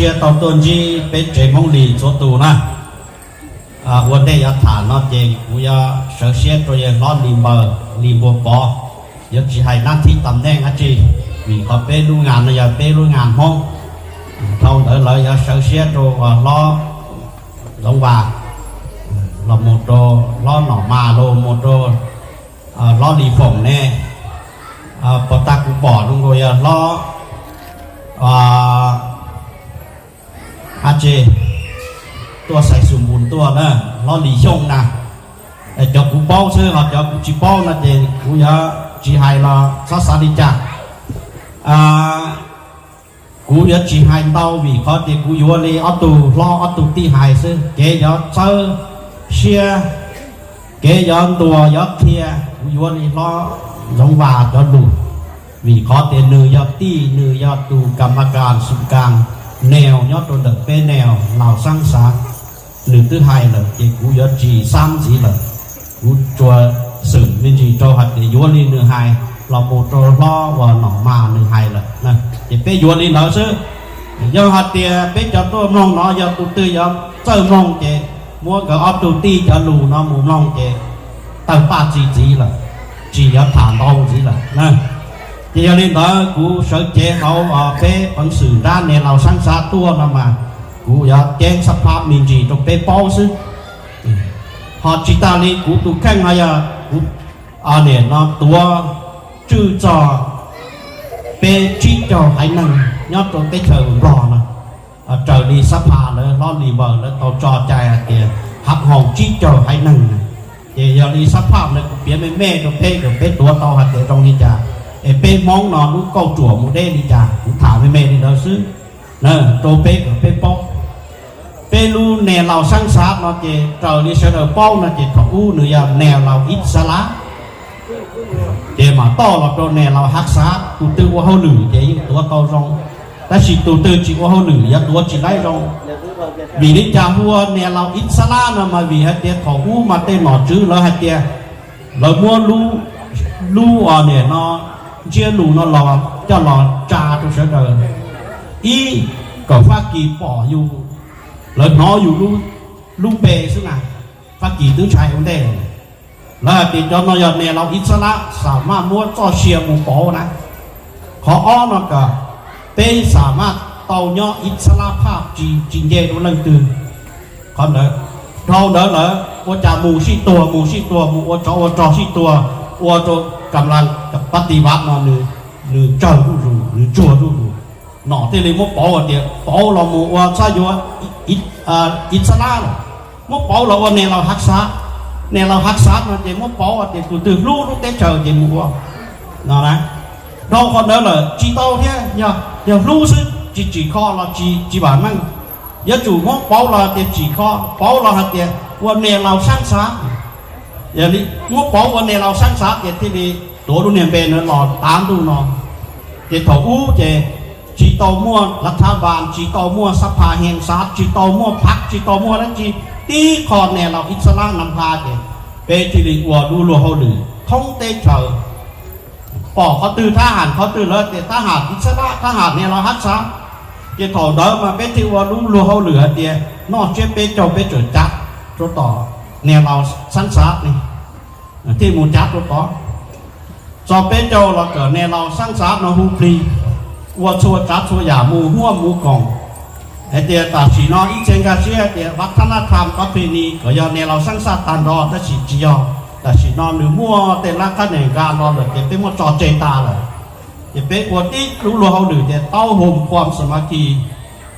些到端机被这梦里做到呢我哋要谈那嘅我要首先做嘢攞連波波有只係หน้าที่ตำแหน่งอาจีมีเขาเป็นรู้งานอย่าเป็นรู้งานห้องเท่านั้นเลยอย่า首先做ล้อลงว่าเราหมดโตล้อหน่อมาโลหมดโตล้อดีฝงเนี่ยปตักกูปอดลงโดยล้ออาจีตัวใส่สมบูรณ์ตัวนะล้อหลีช่องนะแต่จอกกูเป้าซื้อหรอจอกกูจีเป้านะเจกูอยากจีไฮเราสัสดิจ่ากูอยากจีไฮเต้าวีเขาเด็กกูอยู่เลยอัตุล้ออัตุตีไฮซื้อเกยอยากเจอเชียเกยอยากตัวอยากเทียกูอยู่เลยล้อลงว่าจะดูวีเขาเด็กเนื้อยากตีเนื้อยากดูกรรมการสุกลางแนวยอดตัวเด็กเป็นแนวเหล่าสร้างสรรค์หรือตื้อไฮเลยเจกูอยากจีซ้ำจีเลยกูจัวสื่อมินจีโจหัดเดียวนี่เนื้อไฮเราโมโตล้อว่าหน่อมาเนื้อไฮเลยนะเจเป็นยวนี่เราซื้อยอหัดเดียเป็นจับตัวมองเนาะยอตุตื้อยอเจ้ามองเจมัวกับอัพตุตีจะลูเนาะมูมองเจตั้งป้าจีเลยจียอฐานตองจีเลยนะเจยนี่เรากูเสเจเขาเป็นปังสื่อด้านเนี่ยเราสร้างสรรค์ตัวนั่นมากูอยากแจ้งสภาพมินจีตรงเป็นป้อซื้อหอจิตาลีกูตุแข่งอะไรกูเนี่ยเนาะตัวจื้อจ่อเป็นจีจ่อให้นั่งยอดตรงเป็นเธอรอนะเจอดีสภาเลยรอดีเบอร์แล้วตัวจ่อใจเดียหักห้องจีจ่อให้นั่งเดี๋ยวดีสภาพเลยกูเปลี่ยนเป็นแม่ตัวเป็นตัวต่อหัดเดี๋ยวตรงนี้จ้ะเป็นมองนอนรู้เก้าจั่วมูเด้นี่จ้ะกูถามแม่นี่เราซื้อเนอะตัวเป็นป๊อกเป็นรู้แนวเราสร้างสรรค์นะเจเจอนี่เสนอเป้านะเจของอู้หรือยาแนวเราอิสระเจมาต่อเราตัวแนวเราฮักษาตัวตื้อว่าเขาหนึ่งเจยิ่งตัวเก่ารองแต่สิตัวตื้อจีว่าเขาหนึ่งยัดตัวจีไล่รองวีนิจาหัวแนวเราอิสระนะมาวีฮัตเตียของอู้มาเต้นหนอจื้อแล้วฮัตเตียเรามัวรู้เนี่ยเนาะเจ้ารู้เนาะเราจะรอจ่าตัวเสนออีก็ฟ้ากีป่ออยู่แล้วน้ออยู่ลูกเปย์ซึ่งฟ้ากีตื้อชายคนเด่นแล้วติดจนนอยเนี่ยเราอิสระสามารถม้วนก็เชียร์หมู่ปอนะขออ้อนก็เป็นสามารถเต่าย่ออิสระภาพจีนเย่ตัวนั่งตื่นคนเด้อเราเด้อเลยว่าจะหมู่ชีตัวหมู่ว่าจอชีตัวว่าตัวกำลังกับปฏิวัตินอนหรือเจ้าดูหรือจั่วดูหน่อที่เลยมุกปอเดียวปอเราหมู่ว่าใช่อยู่อิสระมุกปอเราว่าเนี่ยเราฮักษาเนี่ยเราฮักษามันจะมุกปอเดียวตื่นรู้เต้เจอจะมัวนั่นนะเราคนเดินเลยจีโตเนี่ยอย่ารู้ซึจีข้อเราจีบานมั่งอย่าจู่มุกปอเราเดียวจีข้อปอเราหัดเดียวว่าเนี่ยเราสร้างสรรค์อย่างนี้มุกปอว่าเนี่ยเราสร้างสรรค์เดียวที่ดีตัวดูเนี่ยเป็นหลอดตามดูเนาะเดียวถูอู้เจจีโตมั่วรัฐบาลจีโตมั่วสภาแห่งชาติจีโตมั่วพรรคจีโตมั่วแล้วจีตีคอนเนี่ยเราอิสระนำพาเจเป็นจีริวัวดูรัวเขาหรือท่องเตะเฉยปอกเขาตื่นทหารเขาตื่นแล้วแต่ทหารอิสระทหารเนี่ยเราฮักษาเจถอดเดิมมาเป็นที่ว่าดูรัวเขาเหลือเดียนอกเชื่อเป็นเจ้าเป็นจุดจัดตัวต่อเนี่ยเราสั้นสัดนี่ที่มูจัดตัวต่อจอเป็นเจ้าเราเกิดเนี่ยเราสั้นสัดเราฮูปรีว่าชัวจัดชัวหยามูหัวมูกองไอเดียตัดสีนออีเจงกาเชียเดียวัฒนธรรมประเพณีก็ยอเนี่ยเราสร้างสรรค์ตันรอได้สีจียอแต่สีนอนหรือมั่วเตลักขันเหงการรอเลยเดี๋ยวเป็นมั่วจอเจตาเลยเดี๋ยวเป็นคนที่รู้รัวเขาหรือเดี๋ยวเต้าห่มความสมาธิ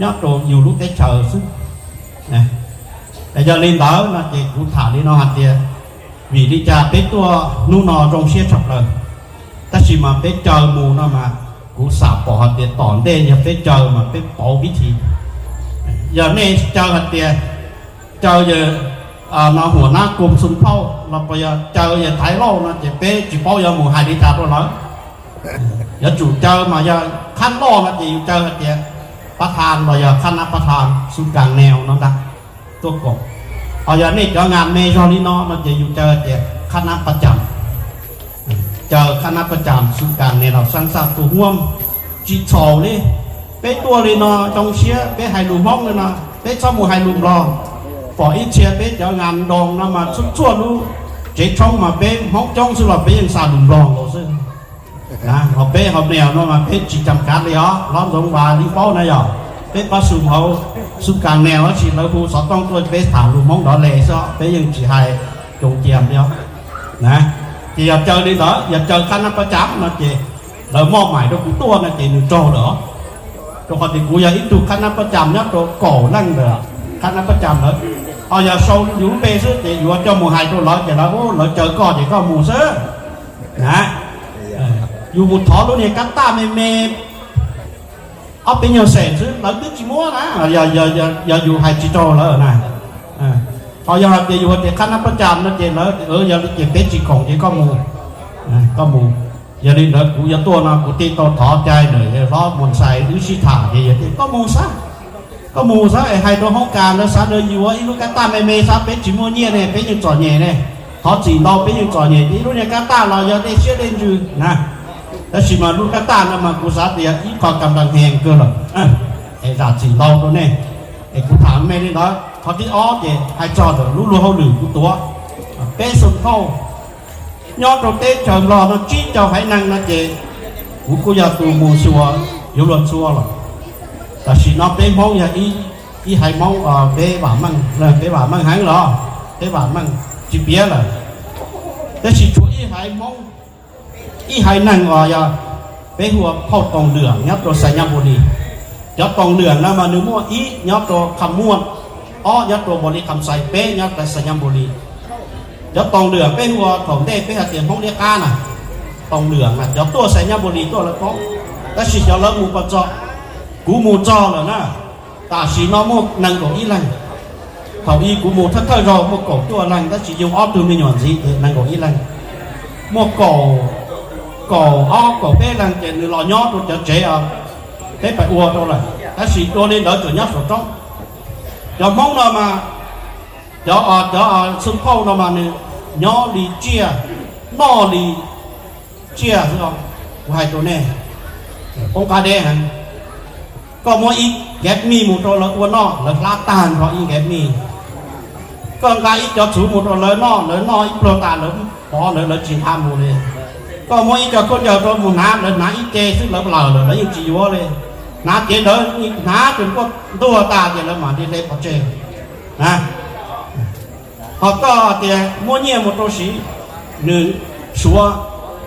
ยอดโตอยู่รู้เตเฉยซึ่งนะแต่จะเล่นแล้วนะเด็กผู้ถ่ายนี่นอหัดเดียวีดิจาเป็นตัวนู่นนอตรงเชียชับเลยแต่สีมาเป็นเจอมูนอมากูสาบปอหัดเดียตอนเด่นอย่าไปเจอมาไปปอวิธีอย่าเนี่ยเจอหัดเดียเจออย่านาหัวหน้ากลุ่มสุนเผ่าเราไปเจออย่าไทยเล่านะจะไปจีบอย่าหมู่หายดีจัดตัวเราอย่าจู่เจอมาอย่าขั้นล่อนะจะอยู่เจอหัดเดียประธานเราอย่าคณะประธานสุดกลางแนวนั่นนะตัวกบเอาอย่าเนี่ยเจองานเมย์จอนี่เนาะมันจะอยู่เจอเดียคณะประจำเจอคณะประจำสุดกลางแนวเราสร้างสรรค์ตัวห่วงจีโฉเลย เป็นตัวเลยเนาะจงเชียเป็นไฮลูห้องเลยนะเป็นชอบมูไฮลูรอปออีเชียเป็นเจ้างานดองนะมาชั่วรู้เจ๊ช่องมาเป็นห้องจ้องสลับเป็นยังสาดุมรองเราซึ่งนะเขาเป็นเขาแนวเนาะมาเป็นจีจำกัดเลยอ๋อร้อนสงวาลีเป้านะย่อเป็นประสุมเขาสุกลางแนวฉีดแล้วผู้สอต้องตัวเป็นถามลูกมองดอเลยซะเป็นยังจีไฮจงเจียมเนาะนะที่อยากเจอดีเหรออยากเจอคณะประจำนะเจเรามอบหมายตัวกูตัวนะเจหนึ่งโจเหรอตัวคนที่กูอยากอีกตัวคณะประจำเนี่ยตัวก่อนั่งเด้อคณะประจำเหรอเอาอย่าโซอยู่เปซื้อเจอยู่เจ้าหมู่ไฮตัวร้อยเจแล้วเราเจอก่อนเจก็หมู่ซื้อนะอยู่หมู่ถอรู้เนี่ยกัตตาเมเอาเป็นอย่างเสร็จซื้อเราตึ๊กจีมัวนะอย่าอยู่ไฮจิโตแล้วนะพออย่างเราอยู่เจคณะประจำนะเจแล้วอย่าเจเป็นจีของเจก็หมู่ก็หมู่อย่าลืมนะกูอย่าตัวนะกูตีตัวถอใจหน่อยรอบมนใส่หรือชิถาอย่างนี้ก็มูซะไอ้ไฮตัวห้องการแล้วซะเดินอยู่ว่าอีลูกกาตาไม่ซะเป็นจิโมเนียเนี่ยเป็นยังจ่อเนียเนี่ยถอจีเราเป็นยังจ่อเนียอีลูกเนี่ยกาตาเราอย่าได้เชื่อเล่นอยู่นะแล้วชิมาลูกกาตานะมากูซะเดียอีความกำลังแหงเกินหรอไอ้ราจีเราตัวเนี่ยไอ้กูถามแม่นี่นะเขาที่อ้อเจไฮจอดรู้เขาหรือกูตัวเป็นสุดเข้ายอดตัวเต้เฉิงรอnó chỉ cho phải năng nó chế cũng có tụ mù xua yếu luận xua rồiแต่สิnó bé mong ya ý hay mong bé bà măng là bé bà măng háng lo bé bà măng chỉ biết làแต่สิchú ý hay mong ý hay năng ya béหัวเข้าตองเหลืองยัดตัวใส่ยำบุรียัดตองเหลืองนะมาหนึ่งมั่วอียัดตัวคำม้วนอ้อยัดตัวบริคำใส่เป๊ะยัดแต่ใส่ยำบุรียัดตองเหลืองเป็นหัวของเด็กเป็นเตียนห้องเรียกก้าน่ะตองเหลืองน่ะยัดตัวใส่ยาบุรีตัวละก็แต่สิจะเลิกมูปะจอกูมูจอแล้วนะตาสีน้องมุกนั่งของอีหลังเขาอีกูมูถ้าเธอรอมุกกบตัวหลังแต่สิยงอ้อตัวไม่หย่อนสินั่งของอีหลังมุกก่ออ้อก่อเป้หลังเจนหรือรอยอตัวจะเจ๋อเป้ไปอัวตัวเลยแต่สิตัวนี้เดี๋ยวจะยัดสดจ้องจะมองเรามาเดี๋ยวซึ่งพ่อเรามาเนี่ยย่อลีเจียนอลีเจียใช่ไหมกูให้ตัวนี้องค์การเดหันก็มัวอีกแกบมีหมดตัวละตัวนอแล้วลาตานเพราะอีกแกบมีก็องค์การอีกจะสูหมดตัวเลยนออีกโปรตานเลยพอเลยจีนทำหมดเลยก็มัวอีกจะคนเดียวตัวหมู่น้ำเลยน้าอีเจซึ่งเราเปล่าเลยแล้วยังจีวะเลยน้าเจเลยน้าเป็นพวกตัวตาเจแล้วมาที่เล็บพอเจนะhọ có thì mua nhiều một đôi xí nữ xua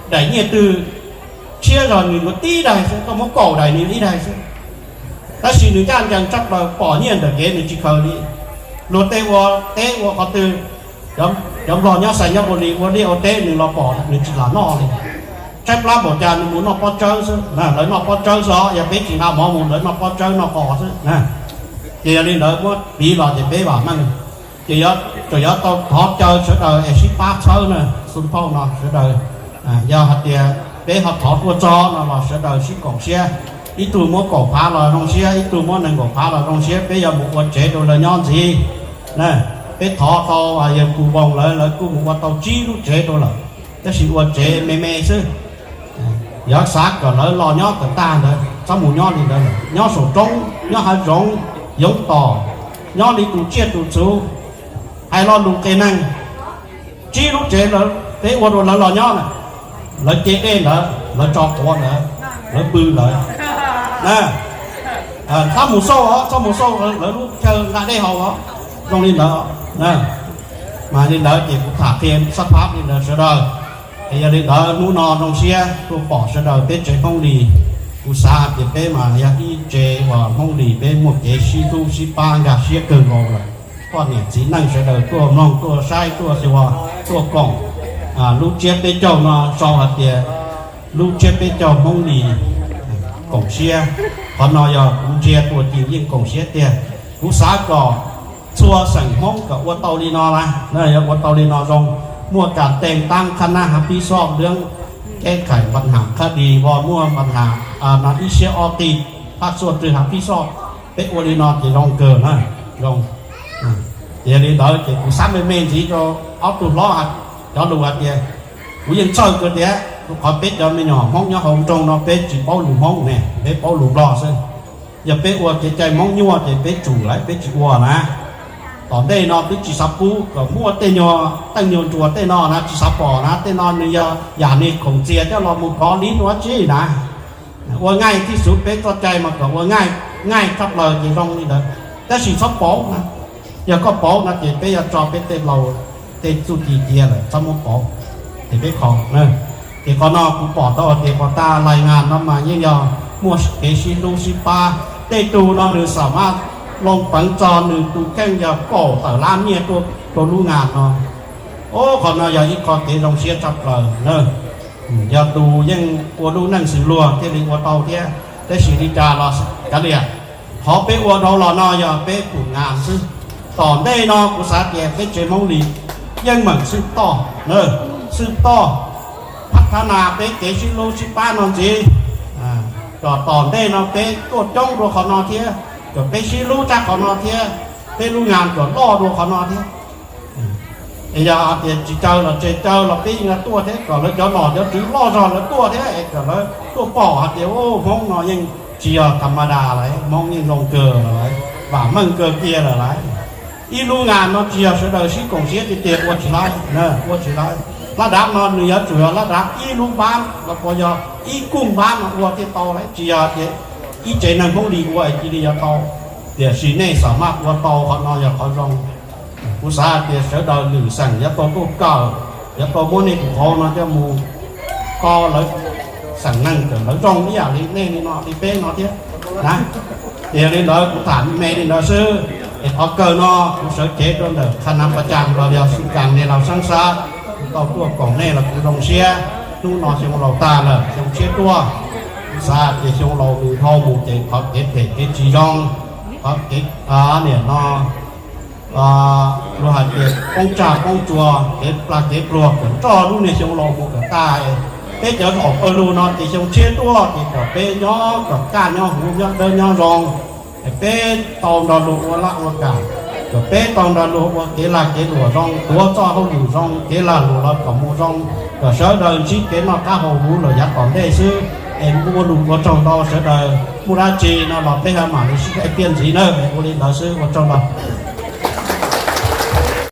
đẩy nhiều từ chia rồi người một tí đây sẽ có một cổ đẩy nữ đi đây sẽ ta xí nữ can chẳng chắc là bỏ nhiều được cái nữ chỉ khởi đi lột tế vô họ từ giống lò nhau xài nhau một đi ở tế nữ lò bỏ nữ chỉ là no đi chắc lá bỏ trà nữ muốn nó bỏ trơn chứ nè lấy nó bỏ trơn gió giờ biết chỉ nào bỏ muốn lấy nó bỏ trơn nó bỏ chứ nè thì đi đợi có bị lò thì bé bảo mang chỉ có tao thọ chơi sẽ đời exit pass thôi nè xuân phong nó sẽ đời do hạt địa bé họ thọ của cho nó là sẽ đời ship cổ xe ít tuổi mua cổ phá là trong xe ít tuổi mua nền cổ phá là trong xe bây giờ một vật chế đồ là nhon gì nè bé thọ tao và giờ cụ vòng lại cụ một vật tao chi lúc chế đồ là cái sự vật chế mê chứ giờ sát còn lại lo nhót cả ta nữa sao một nhót thì đây nhót sổ trống nhót hai trống giống tò nhót đi tụ chia tụ số ai lo lục cái năng chi lúc chế là thế qua rồi là lo nhót này là chế đen nữa là cho con nữa là bự nữa nè sau một số là lúc chơi lại đây họ không đi nữa nè mà đi nữa thì cũng thả thêm sắp pháp đi nữa sẽ đời thì giờ đi nữa nú nò trong xe tôi bỏ sẽ đời tết chế không điกูซาเดี๋ยวไปมาอยากที่เจว่าห้องดีไปหมดเจชีตูชีปางอยากเชียเกินกองเลยก็เนี่ยสีนั่งเฉยตัวน้องตัวชายตัวสิวะตัวกล่องลูกเจี๊ยบไปเจ้ามาซองหัดเดียลูกเจี๊ยบไปเจ้าห้องดีกล่องเชียพอนอยกูเจี๊ยบตัวจริงยิ่งกล่องเชียเดียกูซาก่อชัวสั่งห้องกับวัดเตาลีนอนะนั่นอย่างวัดเตาลีนอตรงมั่วการแต่งตั้งคณะหับปีสอบเรื่องแก้ไขปัญหาคดีวอมั่วปัญหานาอิเชียออตีภาคส่วนหรือหาพี่ซอกเป็นโอลินอที่ลงเกินนะลงเดี๋ยวนี้ต่อเก็บซ้ำเป็นเมนที่จะเอาตุ่มล้อหัดจะดูหัดเดียวกูยังเช่าเกินเดียวขอเป็ดจะไม่หน่อห้องย่อห้องตรงเราเป็ดจีบเป้าหลุมห้องเนี่ยเป็ดเป้าหลุมล้อซึ่ง giờ bé uo cái chạy mong nhua thì bé chủ lại bé chỉ uo nè tòn đây nó bé chỉ sắp cú còn mua tên nhua tăng nhua chùa tên nó chỉ sắp bỏ nè tên nó bây giờ nhà này khổng chia cho nó một có lý nó chứ nè uo ngayที่สุดbé cho chạy mà còn uo ngay ngay thắp lời thì rong đi đượcแต่chỉ sắp bỏ nè giờ có bỏ nè thì bé giờ cho bé tên lầu tên chủ gì kia rồi sắp muốn bỏ thì bé còn nè thì con nó cũng bỏ tao thì con ta lại ngàn nó mà như giờ mua cái xin lu xin pa tê tu nó được sắm mà lông bắn tròn được tu keng giờ cổ ở lan nhẹ tu lu ngàn nó ô còn nó giờ ít con cái dòng xe chập lời nữa giờ tu nhưng của lu năng sử lùa thế thì của tàu thế để xử lý trà là cái gì họ bé của đâu là nó giờ bé của ngàn sư tòn đây nó của sát kẹt cái chuyện mong lì nhưng mà sư to nữa sư toพัฒนาไปเกชิโลชิป้านอนจีจอดตอนได้นอนไปกดจ้องดูขอนอนเทียจอดไปชิลูจักขอนอนเทียไปรู้งานจอดล่อดูขอนอนเทียไอ้ยาเดี๋ยวจีเจ้าเราเจ้าเราไปยิงตัวเทียก่อนแล้วจอดหน่อเดี๋ยวถือล่อจอดแล้วตัวเทียก่อนแล้วตัวป่อเดี๋ยวโอ้มองนอนยังเจียธรรมดาอะไรมองยังลงเกลืออะไรว่ามันเกลือเกียร์อะไรอีรู้งานนอนเจียเสด็จชิกงเสียติเตียวัดชิไลเนอะวัดชิไลระดับนอนเหนือจุดระดับอีลูกบ้านแล้วก็ยออีกุ้งบ้านวัวที่โตเลยจีอาเดียอีเจนันพวกดีวัวจีดียาโตเดี๋ยวสีนี่สามารถวัวโตเขานอนยาเขาลงอุตสาหเดี๋ยวเสือดาวหนึ่งสั่งยาโตก็เก่ายาโตโมนี่ของเขานอนจะมูก็เลยสั่งนั่งเดี๋ยวเลยจงนี่อย่างนี้นี่นอนที่เป้นอนเทียนะเดี๋ยวนี้เลยกูถามแม่นี่เราซื้อเอาเกินนอกูเสือเจ๊โดนเด้อขนำประจำเราเดียวสุการเนี่ยเราสร้างซาtao tua cổng này là cũng đồng xe nu nó xem lầu ta là xem xe tua xa thì xem lầu từ thâu một cái hợp cái chỉ rong hợp cái nè nó rồi hạt cái con trà con chùa cái là cái chùa cũng cho lúc này xem lầu một cái tai cái giờ học ở lu nó thì xem xe tua thì có bé nhỏ có cá nhỏ hú nhỏ đơn nhỏ rong cái tàu đò lụa lắc nó cả cái bé tàu đò lụa cái là cái lụa rong tua cho không đủ rong cái là lụa là có mua rong rồi sau đời chỉ cái nó cá hồ hú là giá còn đây xứ em mua đủ có trong đó sau đời mua ra chi nó là cái mà nó sẽ tiền gì nữa em mua đi đó xứ có trong đó